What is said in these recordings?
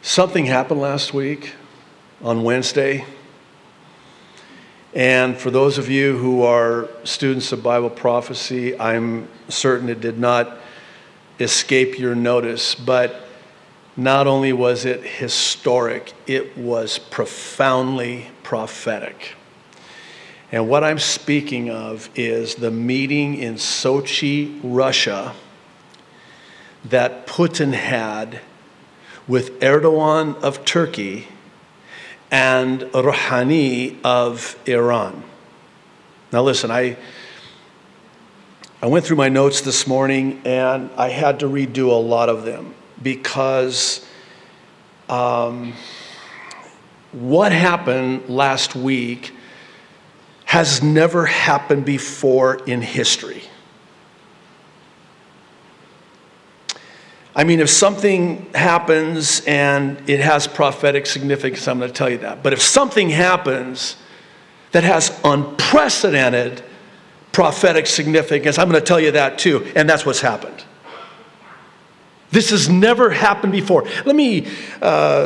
Something happened last week on Wednesday. And for those of you who are students of Bible prophecy, I'm certain it did not escape your notice. But not only was it historic, it was profoundly prophetic. And what I'm speaking of is the meeting in Sochi, Russia, that Putin had with Erdogan of Turkey and Rouhani of Iran. Now listen, I went through my notes this morning and I had to redo a lot of them because what happened last week has never happened before in history. I mean, if something happens and it has prophetic significance, I'm going to tell you that. But if something happens that has unprecedented prophetic significance, I'm going to tell you that too. And that's what's happened. This has never happened before. Let me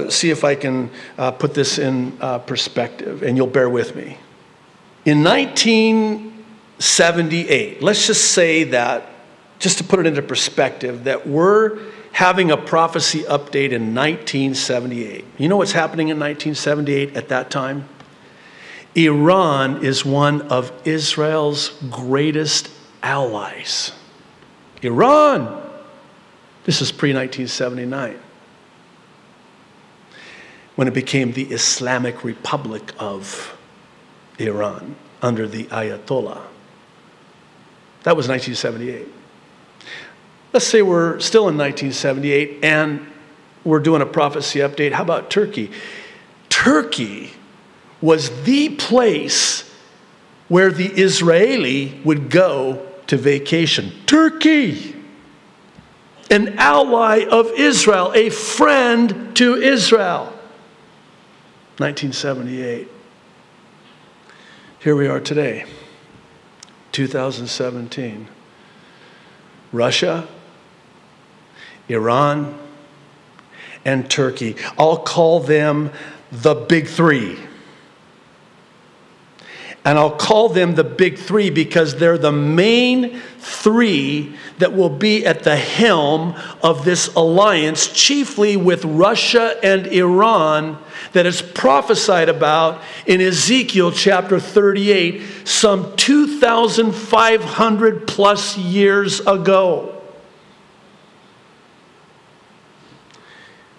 see if I can put this in perspective, and you'll bear with me. In 1978, let's just say that, just to put it into perspective, that we're having a prophecy update in 1978. You know what's happening in 1978 at that time? Iran is one of Israel's greatest allies. Iran! This is pre-1979, when it became the Islamic Republic of Iran under the Ayatollah. That was 1978. Let's say we're still in 1978 and we're doing a prophecy update. How about Turkey? Turkey was the place where the Israeli would go to vacation. Turkey! An ally of Israel, a friend to Israel. 1978. Here we are today, 2017. Russia, Iran, and Turkey. I'll call them the big three. And I'll call them the big three because they're the main three that will be at the helm of this alliance, chiefly with Russia and Iran, that is prophesied about in Ezekiel chapter 38, some 2,500 plus years ago.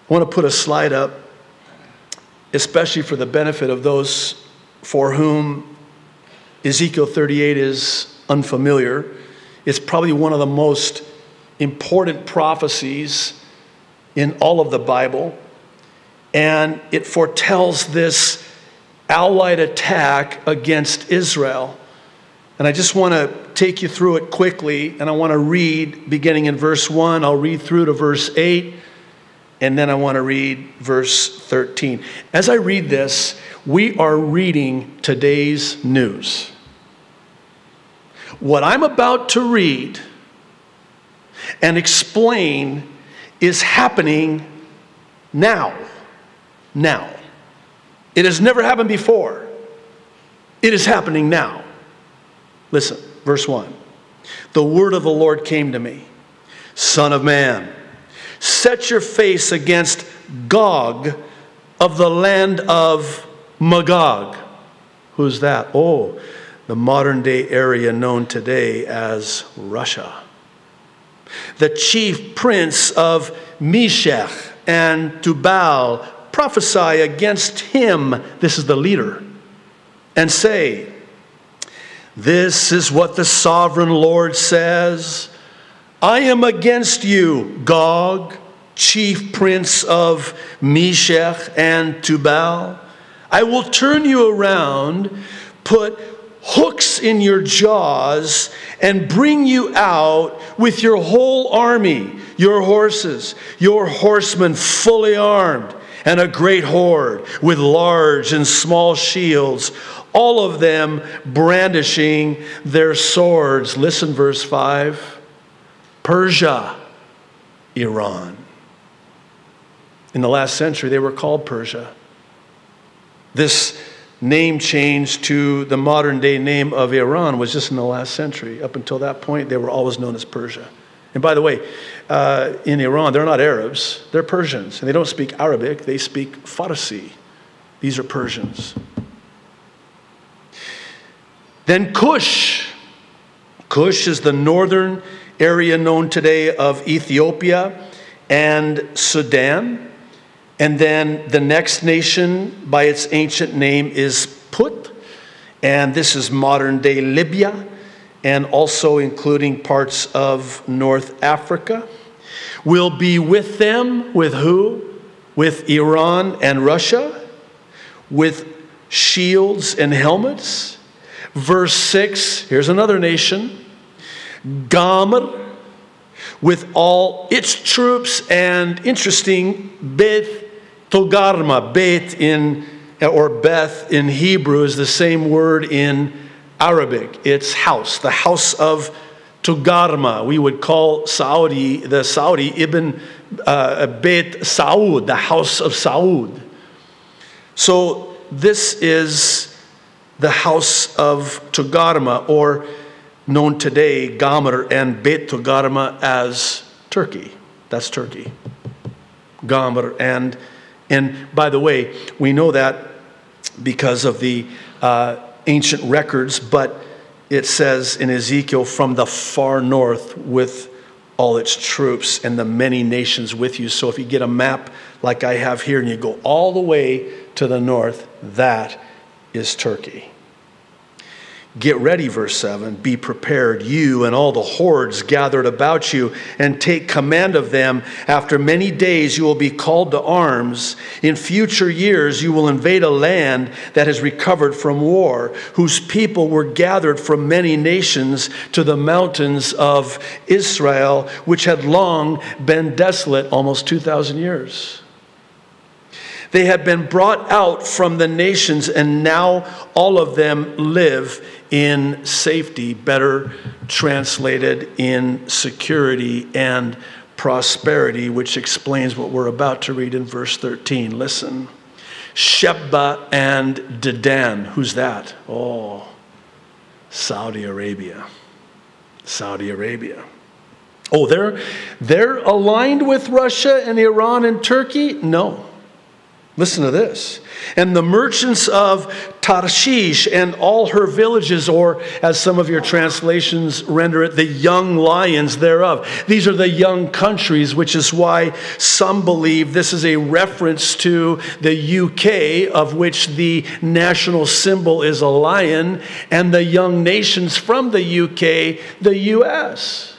I want to put a slide up, especially for the benefit of those for whom Ezekiel 38 is unfamiliar. It's probably one of the most important prophecies in all of the Bible. And it foretells this allied attack against Israel. And I just want to take you through it quickly. And I want to read, beginning in verse 1, I'll read through to verse 8. And then I want to read verse 13. As I read this, we are reading today's news. What I'm about to read and explain is happening now. Now. It has never happened before. It is happening now. Listen, verse 1. The word of the Lord came to me. Son of man, set your face against Gog of the land of Magog. Who's that? Oh, the modern day area known today as Russia. The chief prince of Meshech and Tubal, prophesy against him, this is the leader, and say, this is what the sovereign Lord says, I am against you, Gog, chief prince of Meshech and Tubal. I will turn you around, put hooks in your jaws, and bring you out with your whole army, your horses, your horsemen fully armed, and a great horde with large and small shields, all of them brandishing their swords. Listen, verse 5. Persia, Iran. In the last century, they were called Persia. This name change to the modern day name of Iran was just in the last century. Up until that point, they were always known as Persia. And by the way, in Iran, they're not Arabs, they're Persians. And they don't speak Arabic, they speak Farsi. These are Persians. Then Cush. Cush is the northern area known today of Ethiopia and Sudan. And then the next nation by its ancient name is Put. And this is modern day Libya, and also including parts of North Africa. Will be with them, with who? With Iran and Russia, with shields and helmets. Verse 6, here's another nation. Gomer, with all its troops, and interesting, Beth Togarma. Beth or Beth in Hebrew is the same word in Arabic. It's house, the house of Togarma. We would call the Saudi Ibn Beit Saud, the house of Saud. So this is the house of Togarma, or known today, Gomer and Beit Togarma, as Turkey. That's Turkey. Gomer. And by the way, we know that because of the ancient records, but it says in Ezekiel, from the far north with all its troops and the many nations with you. So if you get a map like I have here and you go all the way to the north, that is Turkey. Get ready, verse 7, be prepared, you and all the hordes gathered about you, and take command of them. After many days you will be called to arms. In future years you will invade a land that has recovered from war, whose people were gathered from many nations to the mountains of Israel, which had long been desolate, almost 2,000 years. They had been brought out from the nations, and now all of them live in safety, better translated in security and prosperity, which explains what we're about to read in verse 13. Listen. Sheba and Dedan. Who's that? Oh, Saudi Arabia. Saudi Arabia. Oh, they're aligned with Russia and Iran and Turkey? No. Listen to this. And the merchants of Tarshish and all her villages, or as some of your translations render it, the young lions thereof. These are the young countries, which is why some believe this is a reference to the UK, of which the national symbol is a lion, and the young nations from the UK, the US.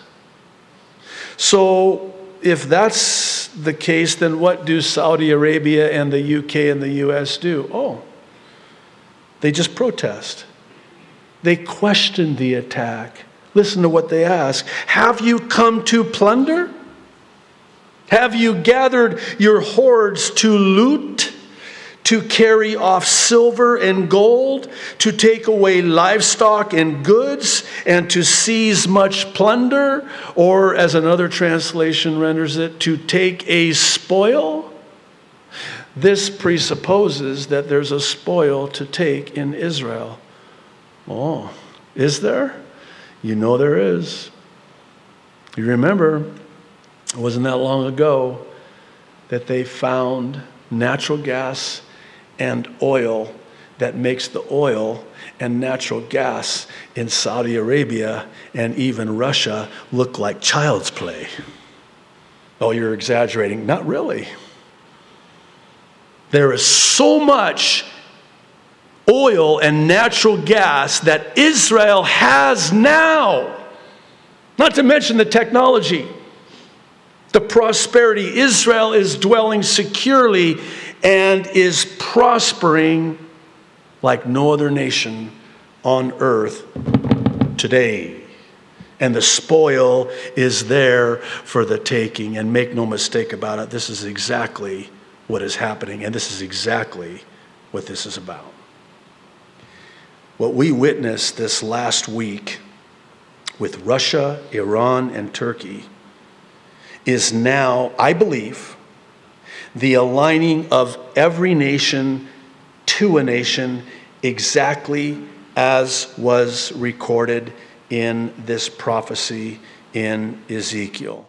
So if that's the case, then what do Saudi Arabia and the UK and the US do? Oh, they just protest. They question the attack. Listen to what they ask. Have you come to plunder? Have you gathered your hordes to loot? To carry off silver and gold, to take away livestock and goods, and to seize much plunder, or as another translation renders it, to take a spoil? This presupposes that there's a spoil to take in Israel. Oh, is there? You know there is. You remember, it wasn't that long ago that they found natural gas and oil that makes the oil and natural gas in Saudi Arabia and even Russia look like child's play. Oh, you're exaggerating. Not really. There is so much oil and natural gas that Israel has now, not to mention the technology, the prosperity. Israel is dwelling securely and is prospering like no other nation on earth today. And the spoil is there for the taking. And make no mistake about it, this is exactly what is happening. And this is exactly what this is about. What we witnessed this last week with Russia, Iran, and Turkey is now, I believe, the aligning of every nation to a nation exactly as was recorded in this prophecy in Ezekiel.